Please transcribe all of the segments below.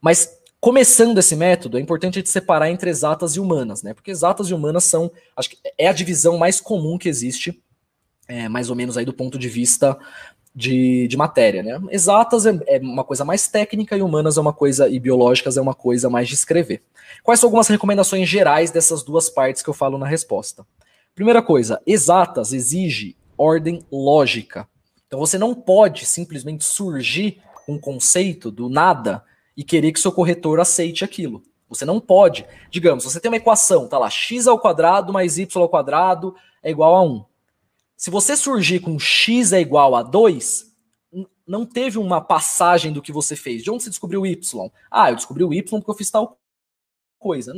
Mas começando esse método, é importante a gente separar entre exatas e humanas, né? Porque exatas e humanas são, acho que é a divisão mais comum que existe, mais ou menos aí do ponto de vista de matéria, né? Exatas é uma coisa mais técnica e humanas é uma coisa, e biológicas é uma coisa mais de escrever. Quais são algumas recomendações gerais dessas duas partes que eu falo na resposta? Primeira coisa, exatas exige ordem lógica. Então você não pode simplesmente surgir um conceito do nada e querer que seu corretor aceite aquilo. Você não pode. Digamos, você tem uma equação, tá lá, x ao quadrado mais y ao quadrado é igual a 1. Se você surgir com x é igual a 2, não teve uma passagem do que você fez. De onde você descobriu o y? Ah, eu descobri o y porque eu fiz tal coisa.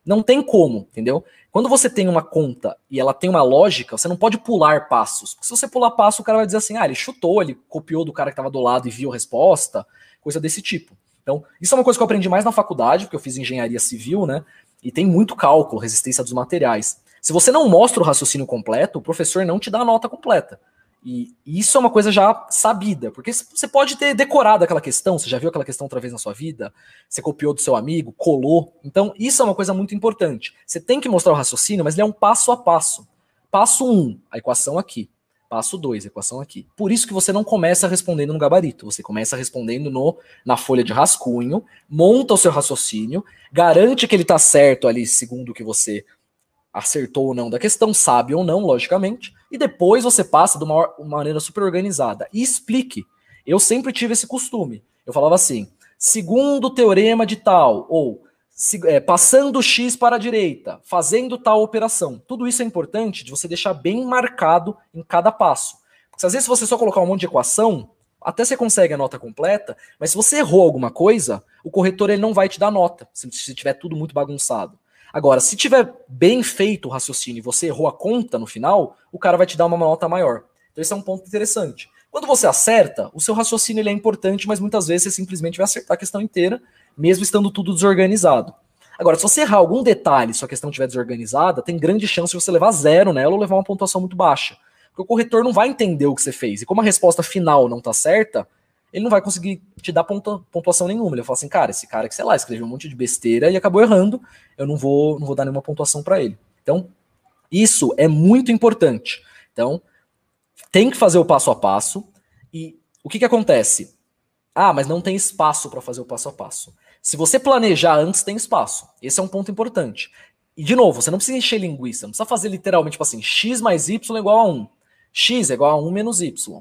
Não tem como, entendeu? Quando você tem uma conta e ela tem uma lógica, você não pode pular passos. Porque se você pular passo, o cara vai dizer assim, ele chutou, ele copiou do cara que estava do lado e viu a resposta, coisa desse tipo. Então, isso é uma coisa que eu aprendi mais na faculdade, porque eu fiz engenharia civil, né? E tem muito cálculo, resistência dos materiais. Se você não mostra o raciocínio completo, o professor não te dá a nota completa. E isso é uma coisa já sabida, porque você pode ter decorado aquela questão, você já viu aquela questão outra vez na sua vida, você copiou do seu amigo, colou. Então, isso é uma coisa muito importante. Você tem que mostrar o raciocínio, mas ele é um passo a passo. Passo 1, a equação aqui. Passo 2, a equação aqui. Por isso que você não começa respondendo no gabarito, você começa respondendo na folha de rascunho, monta o seu raciocínio, garante que ele está certo ali, segundo o que você acertou ou não da questão, sabe ou não, logicamente, e depois você passa de uma maneira super organizada. E explique. Eu sempre tive esse costume. Eu falava assim, segundo o teorema de tal, ou passando x para a direita, fazendo tal operação. Tudo isso é importante de você deixar bem marcado em cada passo. Porque às vezes se você só colocar um monte de equação, até você consegue a nota completa, mas se você errou alguma coisa, o corretor ele não vai te dar nota, se tiver tudo muito bagunçado. Agora, se tiver bem feito o raciocínio e você errou a conta no final, o cara vai te dar uma nota maior. Então esse é um ponto interessante. Quando você acerta, o seu raciocínio ele é importante, mas muitas vezes você simplesmente vai acertar a questão inteira, mesmo estando tudo desorganizado. Agora, se você errar algum detalhe, se a questão estiver desorganizada, tem grande chance de você levar 0 nela ou levar uma pontuação muito baixa. Porque o corretor não vai entender o que você fez. E como a resposta final não está certa, ele não vai conseguir te dar pontuação nenhuma. Ele vai falar assim, cara, esse cara que, sei lá, escreveu um monte de besteira e acabou errando, eu não vou dar nenhuma pontuação para ele. Então, isso é muito importante. Então, tem que fazer o passo a passo. E o que acontece? Mas não tem espaço para fazer o passo a passo. Se você planejar antes, tem espaço. Esse é um ponto importante. E, de novo, você não precisa encher linguiça, não precisa fazer literalmente, tipo assim, x mais y é igual a 1. X é igual a 1 menos y.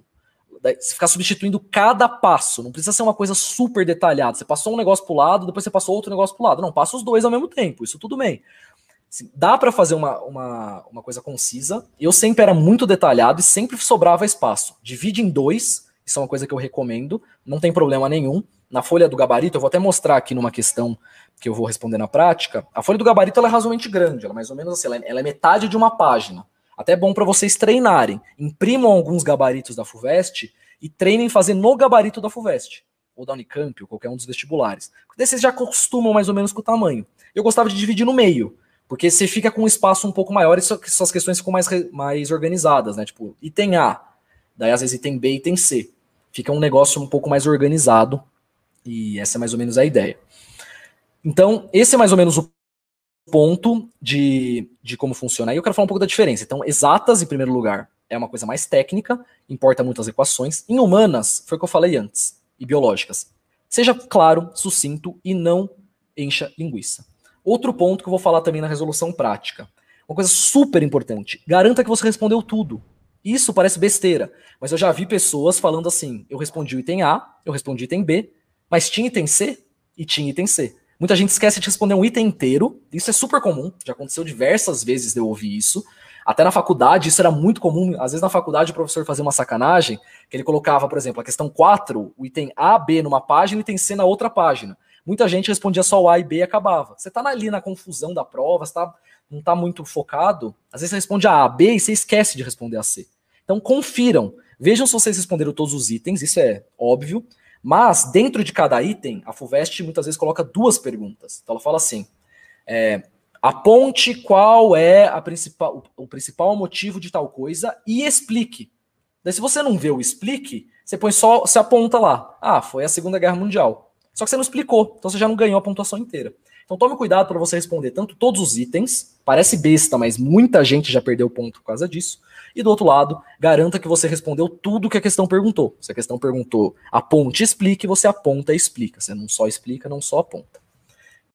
Você ficar substituindo cada passo, não precisa ser uma coisa super detalhada. Você passou um negócio pro lado, depois você passou outro negócio pro lado. Não, passa os dois ao mesmo tempo, isso tudo bem. Assim, dá para fazer uma coisa concisa. Eu sempre era muito detalhado e sempre sobrava espaço. Divide em 2, isso é uma coisa que eu recomendo, não tem problema nenhum. Na folha do gabarito, eu vou até mostrar aqui numa questão que eu vou responder na prática. A folha do gabarito ela é razoavelmente grande, ela é mais ou menos assim, ela é metade de uma página. Até é bom para vocês treinarem. Imprimam alguns gabaritos da FUVEST e treinem fazer no gabarito da FUVEST. Ou da Unicamp, ou qualquer um dos vestibulares. Porque daí vocês já acostumam mais ou menos com o tamanho. Eu gostava de dividir no meio. Porque você fica com um espaço um pouco maior e suas questões ficam mais organizadas, né? Tipo, item A. Daí às vezes item B e item C. Fica um negócio um pouco mais organizado. E essa é mais ou menos a ideia. Então, esse é mais ou menos o ponto de como funciona. Aí eu quero falar um pouco da diferença. Então, exatas, em primeiro lugar, é uma coisa mais técnica, importa muitas equações. Em humanas, foi o que eu falei antes, e biológicas. Seja claro, sucinto e não encha linguiça. Outro ponto que eu vou falar também na resolução prática. Uma coisa super importante, garanta que você respondeu tudo. Isso parece besteira, mas eu já vi pessoas falando assim, eu respondi o item A, eu respondi o item B, mas tinha item C e tinha item C. Muita gente esquece de responder um item inteiro. Isso é super comum. Já aconteceu diversas vezes de eu ouvir isso. Até na faculdade, isso era muito comum. Às vezes na faculdade o professor fazia uma sacanagem, que ele colocava, por exemplo, a questão 4, o item A, B numa página e item C na outra página. Muita gente respondia só o A e B e acabava. Você tá ali na confusão da prova, você não tá muito focado. Às vezes você responde a B e você esquece de responder a C. Então confiram. Vejam se vocês responderam todos os itens, isso é óbvio. Mas, dentro de cada item, a FUVEST muitas vezes coloca 2 perguntas. Então ela fala assim, aponte qual é o principal motivo de tal coisa e explique. Daí se você não vê o explique, você põe só, se aponta lá. Foi a Segunda Guerra Mundial. Só que você não explicou, então você já não ganhou a pontuação inteira. Então tome cuidado para você responder tanto todos os itens, parece besta, mas muita gente já perdeu ponto por causa disso. E do outro lado, garanta que você respondeu tudo que a questão perguntou. Se a questão perguntou aponte e explique, você aponta e explica. Você não só explica, não só aponta.